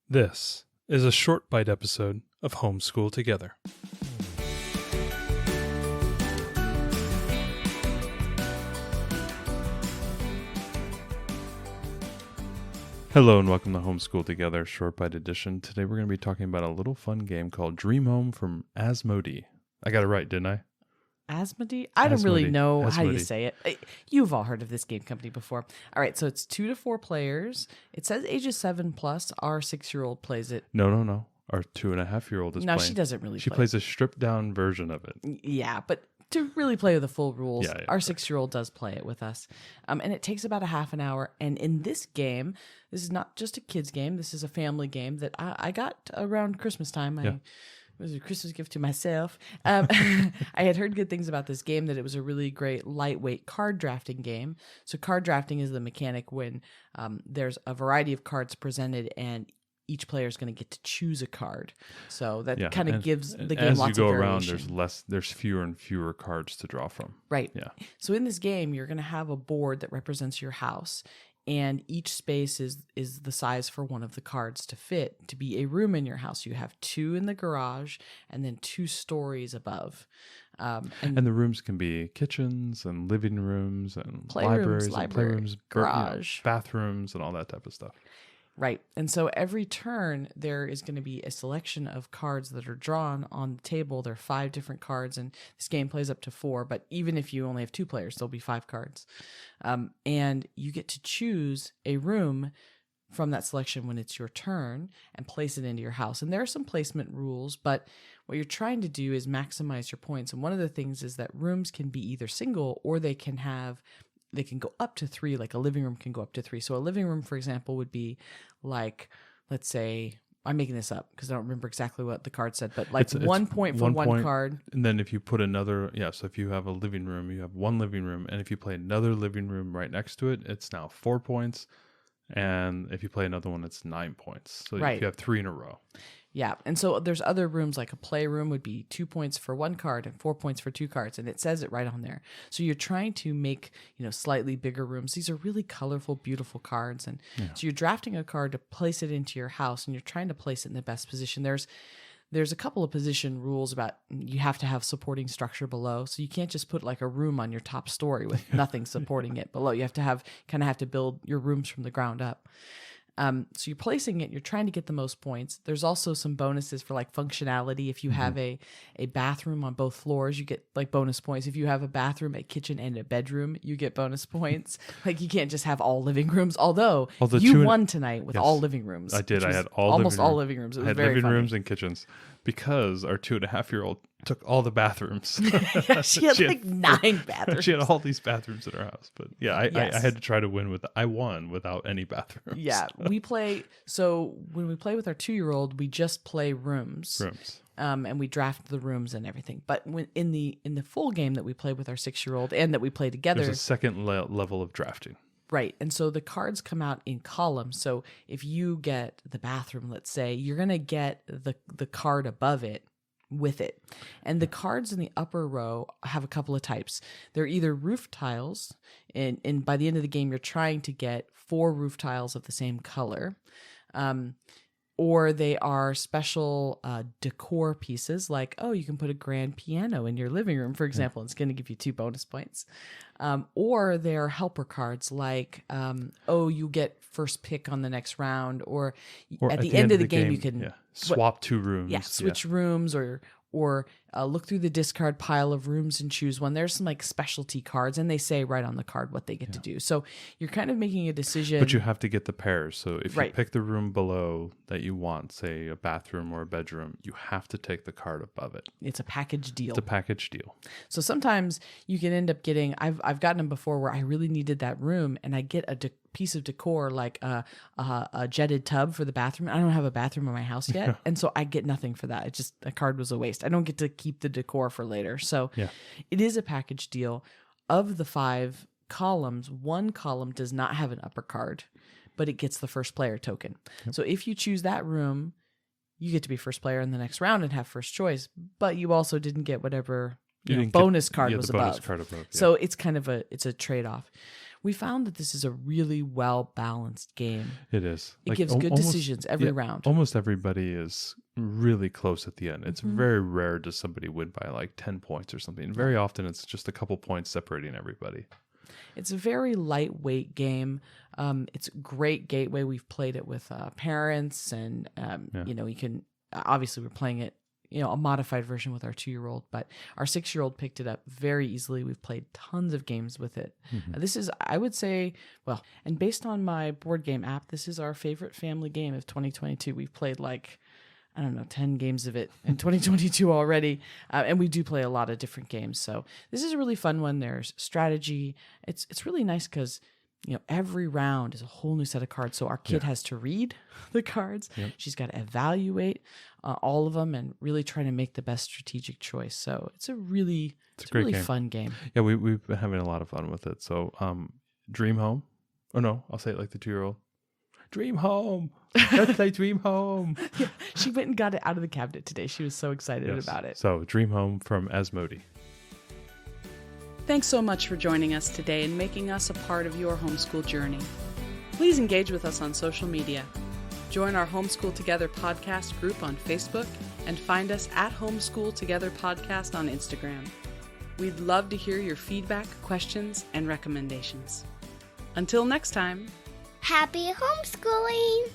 This is a short bite episode of Homeschool Together. Hello and welcome to Homeschool Together, short bite edition. Today we're going to be talking about a little fun game called Dream Home from Asmodee. I got it right, didn't I? Asmodee? I don't really know how you Asmodee. say it. You've all heard of this game company before. All right, so it's 2 to 4 players. It says ages 7 plus. Our 6-year-old plays it. No. Our 2.5-year-old is No, playing. she doesn't really She play. plays a stripped down version of it. Yeah, but to really play with the full rules, Yeah, our 6-year-old does play it with us. And it takes about a half an hour. And in this game, this is not just a kid's game. This is a family game that I got around Christmas time. Yeah. It was a Christmas gift to myself. I had heard good things about this game, that it was a really great lightweight card drafting game. So card drafting is the mechanic when there's a variety of cards presented and each player is going to get to choose a card. So that kind of gives the game as lots you go of around, variation. there's fewer and fewer cards to draw from. Right. Yeah. So in this game, you're going to have a board that represents your house, and each space is the size for one of the cards to fit to be a room in your house. You have 2 in the garage and then 2 stories above. And the rooms can be kitchens and living rooms and Playrooms, libraries and library, playrooms, garage. bathrooms and all that type of stuff. Right. And so every turn, there is going to be a selection of cards that are drawn on the table. There are 5 different cards, and this game plays up to 4. But even if you only have 2 players, there'll be 5 cards. And you get to choose a room from that selection when it's your turn and place it into your house. And there are some placement rules, but what you're trying to do is maximize your points. And one of the things is that rooms can be either single or they can go up to 3, like a living room can go up to 3. So a living room, for example, would be like, let's say, I'm making this up because I don't remember exactly what the card said, but like It's 1 point for 1 one point, card. And then if you put another, so if you have a living room, you have 1 living room. And if you play another living room right next to it, it's now 4 points. And if you play another one, it's 9 points. So Right. if you have 3 in a row. Yeah. And so there's other rooms, like a playroom would be 2 points for 1 card and 4 points for 2 cards. And it says it right on there. So you're trying to make, slightly bigger rooms. These are really colorful, beautiful cards. And so you're drafting a card to place it into your house, and you're trying to place it in the best position. There's a couple of position rules about you have to have supporting structure below. So you can't just put like a room on your top story with nothing supporting it below. You have to build your rooms from the ground up. So you're placing it, you're trying to get the most points. There's also some bonuses for like functionality. If you have a bathroom on both floors, you get like bonus points. If you have a bathroom, a kitchen, and a bedroom, you get bonus points. Like you can't just have all living rooms. Although you won tonight with all living rooms. I did. I had almost all living rooms. It was I had very living funny. rooms and kitchens because our 2.5-year-old took all the bathrooms. Yeah, she had like 9 bathrooms. She had all these bathrooms in her house. But I Yes. had to try to win I won without any bathrooms. Yeah, so when we play with our 2-year-old, we just play rooms. And we draft the rooms and everything. But when in the full game that we play with our 6-year-old and that we play together, There's a second level of drafting. right? And so the cards come out in columns. So if you get the bathroom, let's say, you're gonna get the card above it with it. And the cards in the upper row have a couple of types. They're either roof tiles, and by the end of the game, you're trying to get 4 roof tiles of the same color. Or they are special decor pieces, like, you can put a grand piano in your living room, for example. It's going to give you 2 bonus points. Or they're helper cards, like, you get first pick on the next round, or at the end of the game you can swap 2 rooms. Yeah, switch rooms, or look through the discard pile of rooms and choose one. There's some like specialty cards, and they say right on the card what they get to do. So you're kind of making a decision. But you have to get the pairs. So if you Right. pick the room below that you want, say a bathroom or a bedroom, you have to take the card above it. It's a package deal. It's a package deal. So sometimes you can end up getting, I've gotten them before where I really needed that room, and I get a piece of decor like a jetted tub for the bathroom. I don't have a bathroom in my house yet, and so I get nothing for that. It's just, a card was a waste. I don't get to keep the decor for later. So it is a package deal. Of the 5 columns, 1 column does not have an upper card, but it gets the first player token. So if you choose that room, you get to be first player in the next round and have first choice, but you also didn't get whatever bonus card was the bonus above. card above. Yeah. So it's kind of a trade-off. We found that this is a really well-balanced game. It is. It gives good decisions every round. Almost everybody is really close at the end. It's very rare does somebody win by like 10 points or something. Very often it's just a couple points separating everybody. It's a very lightweight game. It's a great gateway. We've played it with parents, and you can obviously we're playing it, a modified version with our 2-year-old, but our 6-year-old picked it up very easily. We've played tons of games with it. This is, I would say, and based on my board game app, this is our favorite family game of 2022. We've played 10 games of it in 2022 already. And we do play a lot of different games. So this is a really fun one. There's strategy. It's really nice because, every round is a whole new set of cards. So our kid has to read the cards. Yep. She's got to evaluate all of them and really try to make the best strategic choice. So it's a really fun game. Yeah, we've been having a lot of fun with it. So Dream Home. Oh, no, I'll say it like the 2-year-old. Dream Home. Let's play Dream Home. Yeah, she went and got it out of the cabinet today. She was so excited about it. So Dream Home from Asmodee. Thanks so much for joining us today and making us a part of your homeschool journey. Please engage with us on social media. Join our Homeschool Together podcast group on Facebook and find us at Homeschool Together Podcast on Instagram. We'd love to hear your feedback, questions, and recommendations. Until next time. Happy homeschooling!